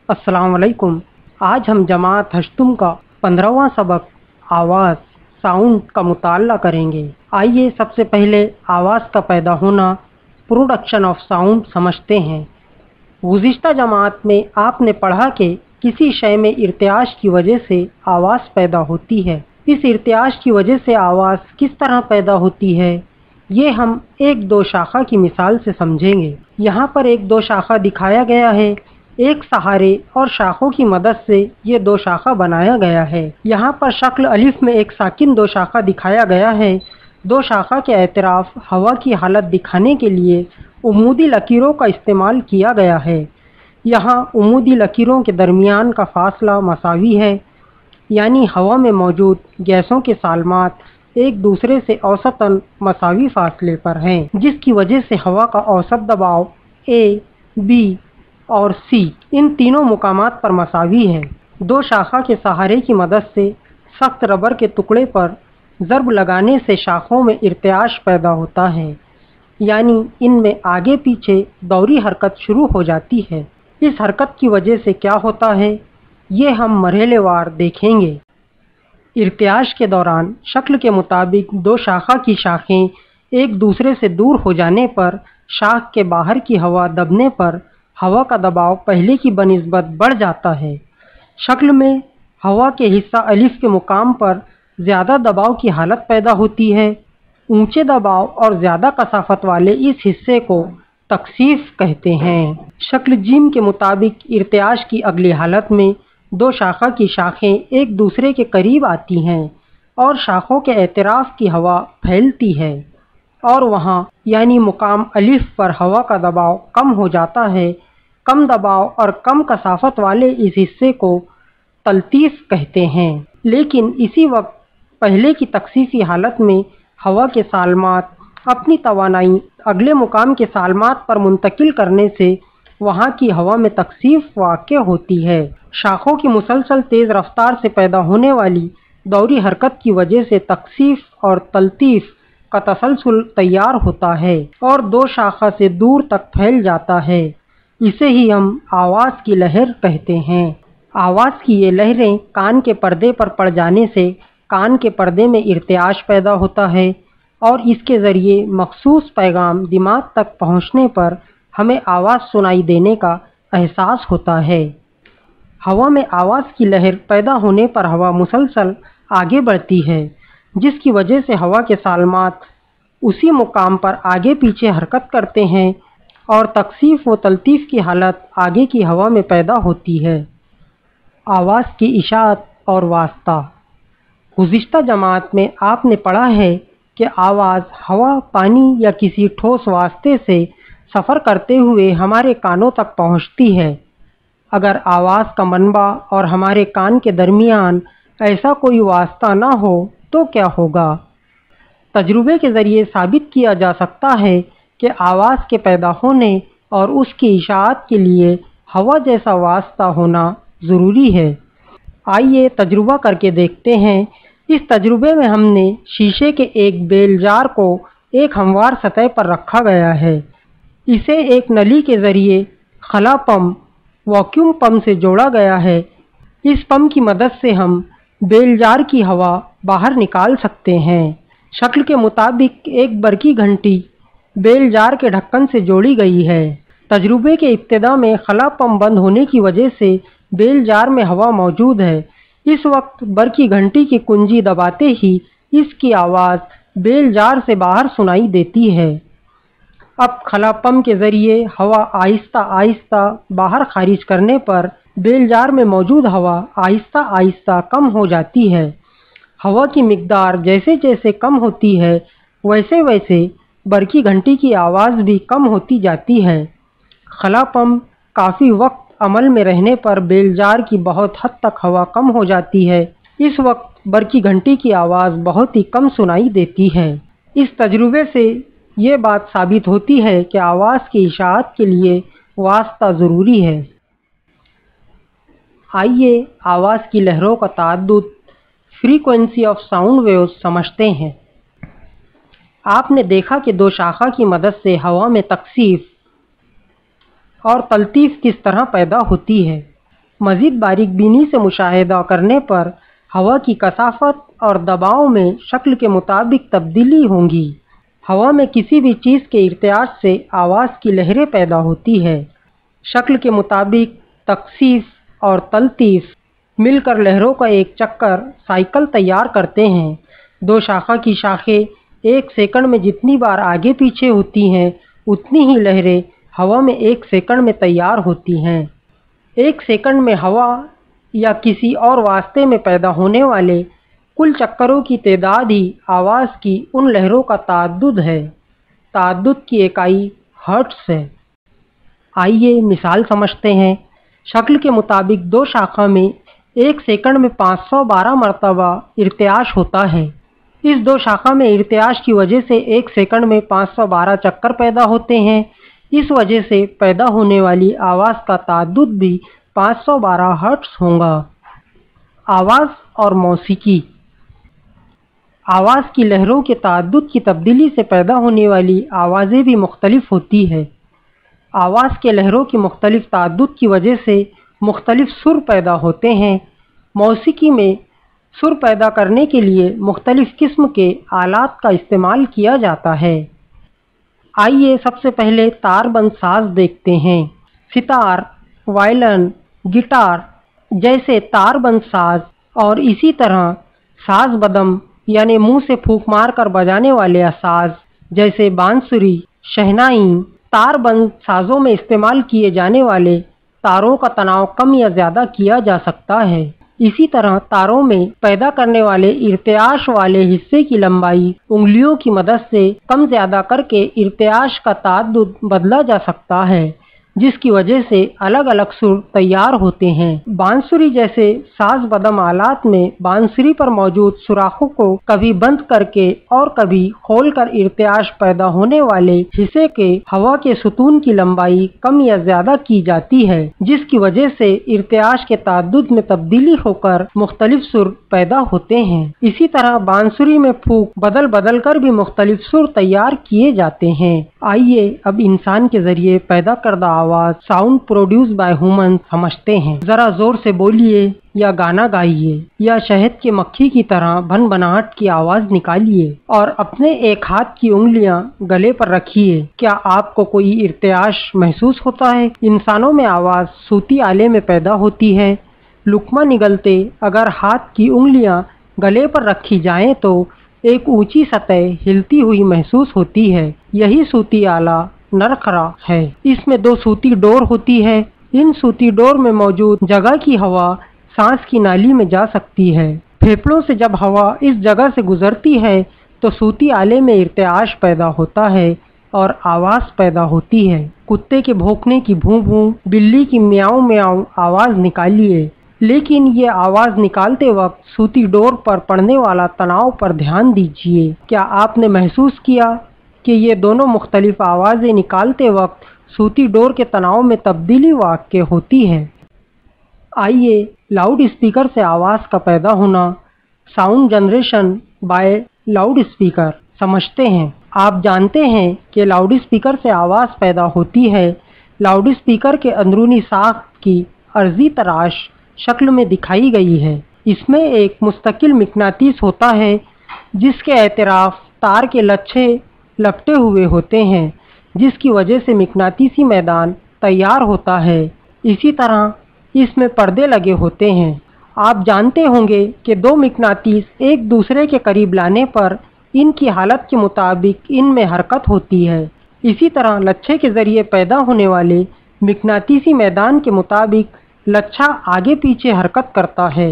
अस्सलाम वालेकुम। आज हम जमात हश्तुम का 15वां सबक आवाज़ साउंड का मुताला करेंगे। आइए सबसे पहले आवाज़ का पैदा होना प्रोडक्शन ऑफ साउंड समझते हैं। गुज़िश्ता जमात में आपने पढ़ा कि किसी शय में इर्तियाश की वजह से आवाज़ पैदा होती है। इस इर्तियाश की वजह से आवाज़ किस तरह पैदा होती है ये हम एक दो शाखा की मिसाल से समझेंगे। यहाँ पर एक दो शाखा दिखाया गया है। एक सहारे और शाखों की मदद से ये दो शाखा बनाया गया है। यहाँ पर शक्ल अलिफ में एक साकिन दो शाखा दिखाया गया है। दो शाखा के एतराफ हवा की हालत दिखाने के लिए उमूदी लकीरों का इस्तेमाल किया गया है। यहाँ उमूदी लकीरों के दरमियान का फासला मसावी है, यानी हवा में मौजूद गैसों के सालमात एक दूसरे से औसतन मसावी फासले पर हैं, जिसकी वजह से हवा का औसत दबाव ए, बी और सी इन तीनों मुकामात पर मसावी है। दो शाखा के सहारे की मदद से सख्त रबर के टुकड़े पर ज़रब लगाने से शाखों में इर्तियाश पैदा होता है, यानी इनमें आगे पीछे दौरी हरकत शुरू हो जाती है। इस हरकत की वजह से क्या होता है ये हम मरहलेवार देखेंगे। इर्तियाश के दौरान शक्ल के मुताबिक दो शाखा की शाखें एक दूसरे से दूर हो जाने पर शाख के बाहर की हवा दबने पर हवा का दबाव पहले की बनिस्बत बढ़ जाता है। शक्ल में हवा के हिस्सा अलिफ के मुकाम पर ज़्यादा दबाव की हालत पैदा होती है। ऊंचे दबाव और ज़्यादा कसाफत वाले इस हिस्से को तकसीफ कहते हैं। शक्ल जीम के मुताबिक इर्तियाश की अगली हालत में दो शाखा की शाखें एक दूसरे के करीब आती हैं और शाखों के एतराफ़ की हवा फैलती है और वहाँ यानी मुकाम अलिफ पर हवा का दबाव कम हो जाता है। कम दबाव और कम कसाफत वाले इस हिस्से को तलतीफ़ कहते हैं। लेकिन इसी वक्त पहले की तकसीफ़ी हालत में हवा के सालमात अपनी तवानाई अगले मुकाम के सालमात पर मुंतकिल करने से वहाँ की हवा में तकसीफ वाक़या होती है। शाखों की मुसलसल तेज़ रफ्तार से पैदा होने वाली दौरी हरकत की वजह से तकसीफ और तलतीफ़ का तसलसल तैयार होता है और दो शाखा से दूर तक फैल जाता है। इसे ही हम आवाज़ की लहर कहते हैं। आवाज़ की ये लहरें कान के पर्दे पर पड़ जाने से कान के पर्दे में इर्तियाश पैदा होता है और इसके ज़रिए मखसूस पैगाम दिमाग तक पहुँचने पर हमें आवाज़ सुनाई देने का एहसास होता है। हवा में आवाज़ की लहर पैदा होने पर हवा मुसलसल आगे बढ़ती है, जिसकी वजह से हवा के सालमात उसी मुकाम पर आगे पीछे हरकत करते हैं और तकसीफ व तलतीफ़ की हालत आगे की हवा में पैदा होती है। आवाज़ की इशाअत और वास्ता। गुज़िश्ता जमात में आपने पढ़ा है कि आवाज़ हवा, पानी या किसी ठोस वास्ते से सफ़र करते हुए हमारे कानों तक पहुँचती है। अगर आवाज़ का मनबा और हमारे कान के दरमियान ऐसा कोई वास्ता ना हो तो क्या होगा? तजुर्बे के ज़रिए साबित किया जा सकता है कि आवाज़ के पैदा होने और उसकी इशाअत के लिए हवा जैसा वास्ता होना ज़रूरी है। आइए तजुर्बा करके देखते हैं। इस तजुर्बे में हमने शीशे के एक बेल जार को एक हमवार सतह पर रखा गया है। इसे एक नली के ज़रिए खला पंप वैक्यूम पंप से जोड़ा गया है। इस पंप की मदद से हम बेल जार की हवा बाहर निकाल सकते हैं। शक्ल के मुताबिक एक बरकी घंटी बेल जार के ढक्कन से जोड़ी गई है। तजुर्बे के इब्तिदा में खला पंप बंद होने की वजह से बेल जार में हवा मौजूद है। इस वक्त बरकी घंटी की कुंजी दबाते ही इसकी आवाज़ बेल जार से बाहर सुनाई देती है। अब खला पंप के ज़रिए हवा आहिस्ता आहिस्ता बाहर खारिज करने पर बेल जार में मौजूद हवा आहिस्ता आहिस्ता कम हो जाती है। हवा की मिकदार जैसे जैसे कम होती है वैसे वैसे बरकी घंटी की आवाज़ भी कम होती जाती है। खला पंप काफ़ी वक्त अमल में रहने पर बेल जार की बहुत हद तक हवा कम हो जाती है। इस वक्त बरकी घंटी की आवाज़ बहुत ही कम सुनाई देती है। इस तजुर्बे से ये बात साबित होती है कि आवाज़ की इशाअत के लिए वास्ता ज़रूरी है। आइए आवाज़ की लहरों का ताअद्दुद फ्रीक्वेंसी ऑफ साउंड वेव्स समझते हैं। आपने देखा कि दो शाखा की मदद से हवा में तकसीफ और तलतीफ़ किस तरह पैदा होती है। मज़ीद बारीक बीनी से मुशाहिदा करने पर हवा की कसाफत और दबाव में शक्ल के मुताबिक तब्दीली होंगी। हवा में किसी भी चीज़ के इर्तियाज से आवाज़ की लहरें पैदा होती है। शक्ल के मुताबिक तकसीफ और तलतीफ़ मिलकर लहरों का एक चक्कर साइकिल तैयार करते हैं। दो शाखा की शाखें एक सेकंड में जितनी बार आगे पीछे होती हैं, उतनी ही लहरें हवा में एक सेकंड में तैयार होती हैं। एक सेकंड में हवा या किसी और वास्ते में पैदा होने वाले कुल चक्करों की तादाद ही आवाज़ की उन लहरों का ताअद्दुद है। ताअद्दुद की इकाई हर्ट्ज़ है। आइए मिसाल समझते हैं। शक्ल के मुताबिक दो शाखा में एक सेकंड में 512 मरतबा इर्तियाश होता है। इस दो शाखा में इर्तियाश की वजह से एक सेकंड में 512 चक्कर पैदा होते हैं। इस वजह से पैदा होने वाली आवाज़ का ताअद्दुद भी 512 हर्ट्ज़ होगा। आवाज़ और मौसीकी। आवाज़ की लहरों के ताअद्दुद की तब्दीली से पैदा होने वाली आवाज़ें भी मुख्तलिफ होती है। आवाज़ के लहरों की मुख्तलिफ ताअद्दुद की वजह से मुख्तलिफ सुर पैदा होते हैं। मौसीकी में सुर पैदा करने के लिए मुख्तलिफ किस्म के आलात का इस्तेमाल किया जाता है। आइए सबसे पहले तारबंद साज देखते हैं। सितार, वायलिन, गिटार जैसे तारबंद साज और इसी तरह साज बदम यानी मुंह से फूंक मार कर बजाने वाले असाज जैसे बांसुरी, शहनाई। तारबंद साजों में इस्तेमाल किए जाने वाले तारों का तनाव कम या ज़्यादा किया जा सकता है। इसी तरह तारों में पैदा करने वाले इर्तियाश वाले हिस्से की लंबाई उंगलियों की मदद से कम ज़्यादा करके इर्तियाश का ताअद्दुद बदला जा सकता है, जिसकी वजह से अलग अलग सुर तैयार होते हैं। बांसुरी जैसे साज बदम आलात में बांसुरी पर मौजूद सुराखों को कभी बंद करके और कभी खोलकर इर्तियाश पैदा होने वाले हिस्से के हवा के सुतून की लंबाई कम या ज्यादा की जाती है, जिसकी वजह से इर्तियाश के ताअद्दुद में तब्दीली होकर मुख्तलिफ सुर पैदा होते हैं। इसी तरह बांसुरी में फूंक बदल बदल कर भी मुख्तलिफ सुर तैयार किए जाते हैं। आइए अब इंसान के जरिए पैदा करदा आवाज साउंड प्रोड्यूस बाय ह्यूमन समझते हैं। जरा जोर से बोलिए या गाना गाइए या शहद की मक्खी की तरह भन बनाहट की आवाज निकालिए और अपने एक हाथ की उंगलियां गले पर रखिए। क्या आपको कोई इर्तियाश महसूस होता है? इंसानों में आवाज सूती आले में पैदा होती है। लुकमा निगलते अगर हाथ की उंगलियां गले पर रखी जाएं तो एक ऊंची सतह हिलती हुई महसूस होती है। यही सूती आला नरखरा है। इसमें दो सूती डोर होती है। इन सूती डोर में मौजूद जगह की हवा सांस की नाली में जा सकती है। फेफड़ों से जब हवा इस जगह से गुजरती है तो सूती आले में इर्तियाश पैदा होता है और आवाज पैदा होती है। कुत्ते के भौंकने की भूं भूं, बिल्ली की म्याऊं म्याऊं आवाज निकालिए, लेकिन ये आवाज निकालते वक्त सूती डोर पर पड़ने वाला तनाव पर ध्यान दीजिए। क्या आपने महसूस किया कि ये दोनों मुख्तलिफ आवाज़ें निकालते वक्त सूती डोर के तनाव में तब्दीली वाक़ होती है? आइए लाउड स्पीकर से आवाज़ का पैदा होना, sound generation by loud speaker समझते हैं। आप जानते हैं कि लाउड स्पीकर से आवाज़ पैदा होती है। लाउड स्पीकर के अंदरूनी साख्त की अर्जी तराश शक्ल में दिखाई गई है। इसमें एक मुस्तकिल मिकनातीस होता है जिसके एतराफ़ तार के लच्छे लपटे हुए होते हैं, जिसकी वजह से मिकनातीसी मैदान तैयार होता है। इसी तरह इसमें पर्दे लगे होते हैं। आप जानते होंगे कि दो मिकनातीस एक दूसरे के करीब लाने पर इनकी हालत के मुताबिक इनमें हरकत होती है। इसी तरह लच्छे के ज़रिए पैदा होने वाले मिकनातीसी मैदान के मुताबिक लच्छा आगे पीछे हरकत करता है।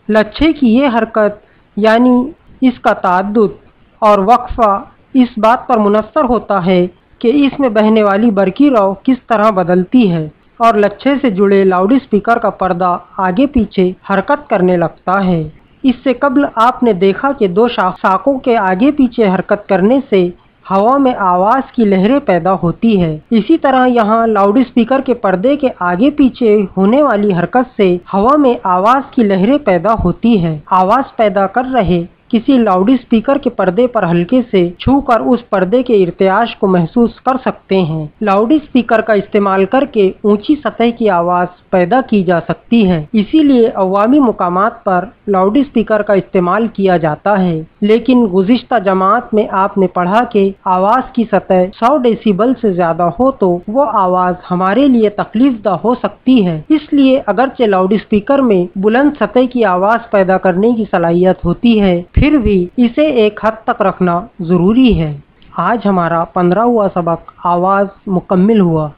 लच्छे की ये हरकत यानी इसका ताअद्दुद और वक्फा इस बात पर मुनस्सर होता है कि इसमें बहने वाली बरकी रव किस तरह बदलती है और लच्छे से जुड़े लाउड स्पीकर का पर्दा आगे पीछे हरकत करने लगता है। इससे कबल आपने देखा कि दो शाखों के आगे पीछे हरकत करने से हवा में आवाज़ की लहरें पैदा होती है। इसी तरह यहाँ लाउड स्पीकर के पर्दे के आगे पीछे होने वाली हरकत से हवा में आवाज़ की लहरें पैदा होती है। आवाज़ पैदा कर रहे किसी लाउड स्पीकर के पर्दे पर हल्के से छूकर उस पर्दे के इर्तियाश को महसूस कर सकते हैं। लाउड स्पीकर का इस्तेमाल करके ऊंची सतह की आवाज पैदा की जा सकती है, इसीलिए अवामी मुकामात पर लाउड स्पीकर का इस्तेमाल किया जाता है। लेकिन गुज़िश्ता जमात में आपने पढ़ा कि आवाज की सतह 100 डेसिबल से ज्यादा हो तो वो आवाज हमारे लिए तकलीफदा हो सकती है। इसलिए अगरचे लाउड स्पीकर में बुलंद सतह की आवाज पैदा करने की सलाहियत होती है, फिर भी इसे एक हद तक रखना जरूरी है। आज हमारा 15वां सबक आवाज मुकम्मिल हुआ।